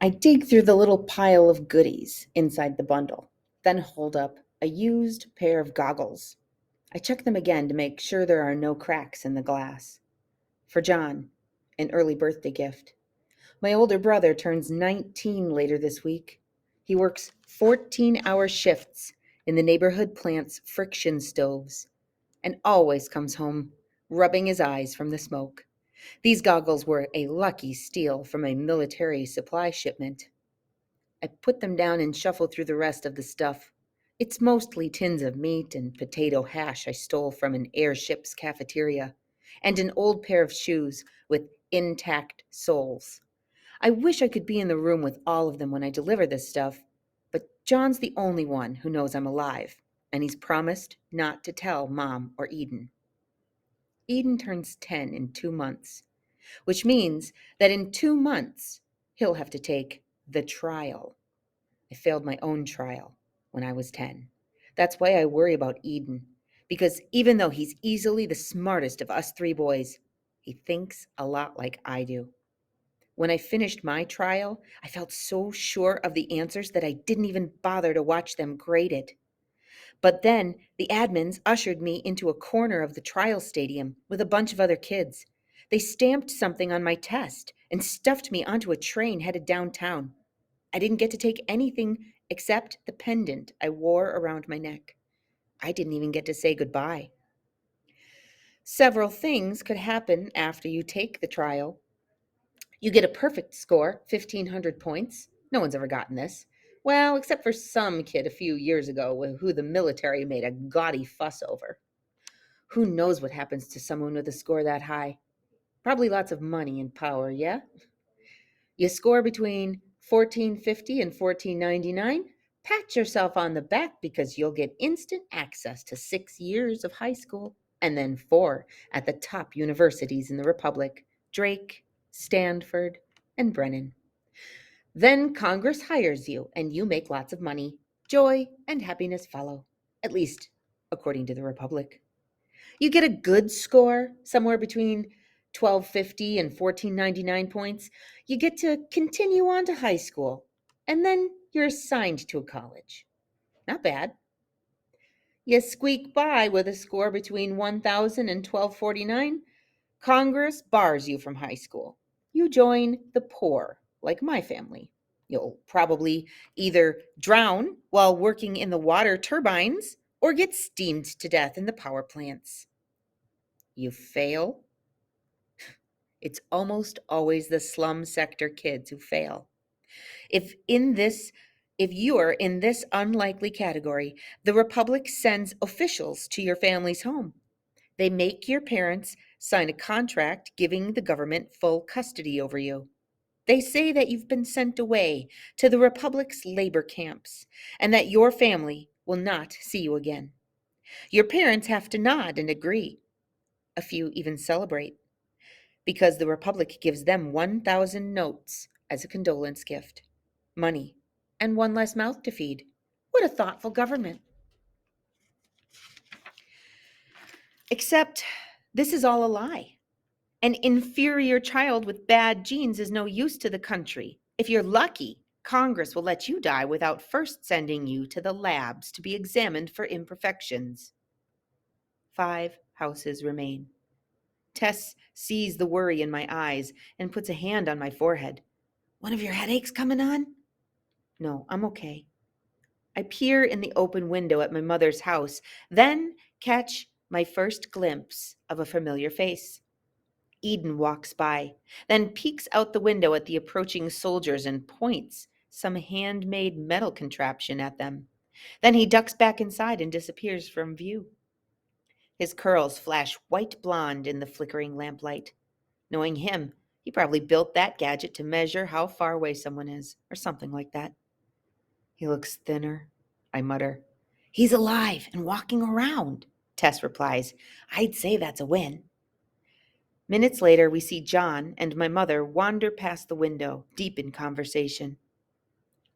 I dig through the little pile of goodies inside the bundle, then hold up a used pair of goggles. I check them again to make sure there are no cracks in the glass. For John, an early birthday gift. My older brother turns 19 later this week. He works 14-hour shifts in the neighborhood plant's friction stoves and always comes home rubbing his eyes from the smoke. These goggles were a lucky steal from a military supply shipment. I put them down and shuffle through the rest of the stuff. It's mostly tins of meat and potato hash I stole from an airship's cafeteria, and an old pair of shoes with intact soles. I wish I could be in the room with all of them when I deliver this stuff, but John's the only one who knows I'm alive, and he's promised not to tell Mom or Eden. Eden turns 10 in 2 months, which means that in 2 months he'll have to take the trial. I failed my own trial when I was 10. That's why I worry about Eden, because even though he's easily the smartest of us three boys, he thinks a lot like I do. When I finished my trial, I felt so sure of the answers that I didn't even bother to watch them graded. But then the admins ushered me into a corner of the trial stadium with a bunch of other kids. They stamped something on my test and stuffed me onto a train headed downtown. I didn't get to take anything except the pendant I wore around my neck. I didn't even get to say goodbye. Several things could happen after you take the trial. You get a perfect score, 1,500 points. No one's ever gotten this. Well, except for some kid a few years ago who the military made a gaudy fuss over. Who knows what happens to someone with a score that high? Probably lots of money and power, yeah? You score between 1450 and 1499, pat yourself on the back because you'll get instant access to 6 years of high school and then four at the top universities in the Republic: Drake, Stanford, and Brennan. Then Congress hires you and you make lots of money. Joy and happiness follow, at least according to the Republic. You get a good score, somewhere between 1250 and 1499 points. You get to continue on to high school, and then you're assigned to a college. Not bad. You squeak by with a score between 1000 and 1249. Congress bars you from high school. You join the poor, like my family. You'll probably either drown while working in the water turbines or get steamed to death in the power plants. You fail. It's almost always the slum sector kids who fail. If in this if you are in this unlikely category, the Republic sends officials to your family's home. They make your parents sign a contract giving the government full custody over you. They say that you've been sent away to the Republic's labor camps and that your family will not see you again. Your parents have to nod and agree. A few even celebrate, because the Republic gives them 1,000 notes as a condolence gift. Money, and one less mouth to feed. What a thoughtful government. Except this is all a lie. An inferior child with bad genes is no use to the country. If you're lucky, Congress will let you die without first sending you to the labs to be examined for imperfections. 5 houses remain. Tess sees the worry in my eyes and puts a hand on my forehead. One of your headaches coming on? No, I'm okay. I peer in the open window at my mother's house, then catch my first glimpse of a familiar face. Eden walks by, then peeks out the window at the approaching soldiers and points some handmade metal contraption at them. Then he ducks back inside and disappears from view. His curls flash white blonde in the flickering lamplight. Knowing him, he probably built that gadget to measure how far away someone is, or something like that. He looks thinner, I mutter. He's alive and walking around, Tess replies. I'd say that's a win. Minutes later, we see John and my mother wander past the window, deep in conversation.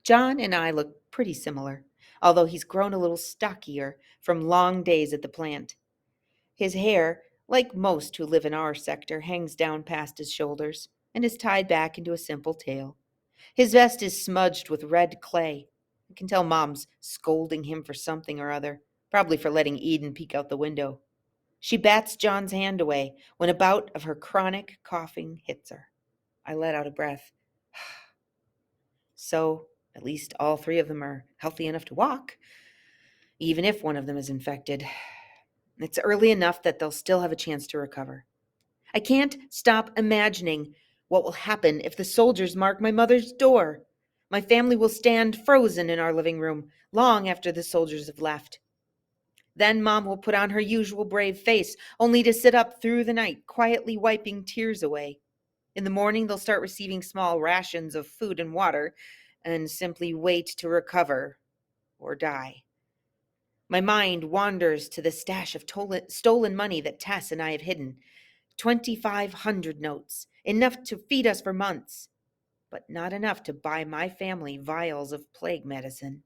John and I look pretty similar, although he's grown a little stockier from long days at the plant. His hair, like most who live in our sector, hangs down past his shoulders and is tied back into a simple tail. His vest is smudged with red clay. I can tell Mom's scolding him for something or other, probably for letting Eden peek out the window. She bats John's hand away when a bout of her chronic coughing hits her. I let out a breath. So, at least all three of them are healthy enough to walk, even if one of them is infected. It's early enough that they'll still have a chance to recover. I can't stop imagining what will happen if the soldiers mark my mother's door. My family will stand frozen in our living room long after the soldiers have left. Then Mom will put on her usual brave face, only to sit up through the night, quietly wiping tears away. In the morning, they'll start receiving small rations of food and water and simply wait to recover or die. My mind wanders to the stash of stolen money that Tess and I have hidden. 2,500 notes, enough to feed us for months, but not enough to buy my family vials of plague medicine.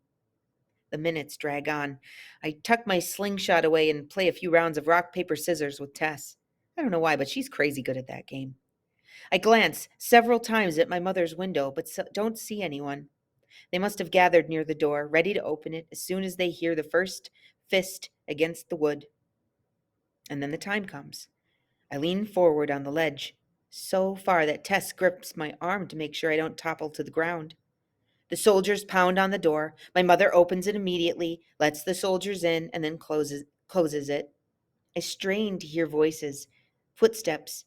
The minutes drag on. I tuck my slingshot away and play a few rounds of rock, paper, scissors with Tess. I don't know why, but she's crazy good at that game. I glance several times at my mother's window, but don't see anyone. They must have gathered near the door, ready to open it as soon as they hear the first fist against the wood. And then the time comes. I lean forward on the ledge, so far that Tess grips my arm to make sure I don't topple to the ground. The soldiers pound on the door. My mother opens it immediately, lets the soldiers in, and then closes it. I strain to hear voices, footsteps,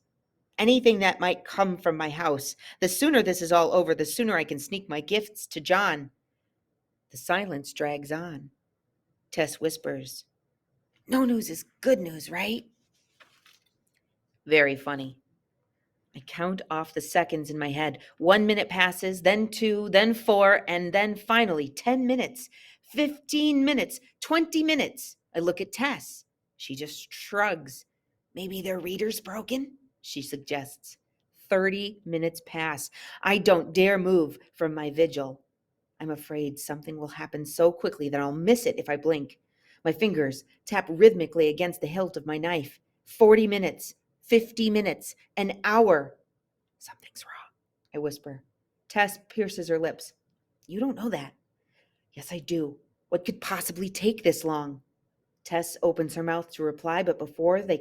anything that might come from my house. The sooner this is all over, the sooner I can sneak my gifts to John. The silence drags on. Tess whispers, "No news is good news, right?" Very funny. I count off the seconds in my head. 1 minute passes, then 2, then 4, and then finally 10 minutes, 15 minutes, 20 minutes. I look at Tess. She just shrugs. "Maybe their reader's broken," she suggests. 30 minutes pass. I don't dare move from my vigil. I'm afraid something will happen so quickly that I'll miss it if I blink. My fingers tap rhythmically against the hilt of my knife. 40 minutes, 50 minutes, an hour. "Something's wrong," I whisper. Tess pierces her lips. "You don't know that." "Yes, I do. What could possibly take this long?" Tess opens her mouth to reply, but before she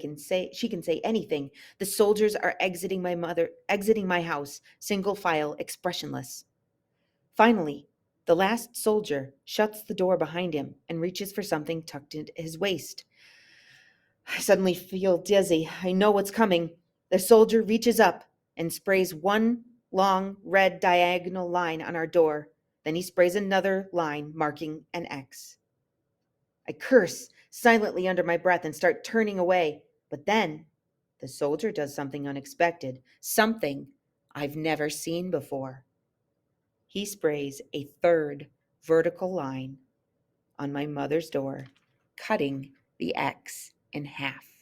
can say anything, the soldiers are exiting my house, single file, expressionless. Finally, the last soldier shuts the door behind him and reaches for something tucked into his waist. I suddenly feel dizzy. I know what's coming. The soldier reaches up and sprays one long red diagonal line on our door. Then he sprays another line marking an X. I curse silently under my breath and start turning away. But then the soldier does something unexpected, something I've never seen before. He sprays a third vertical line on my mother's door, cutting the X in half.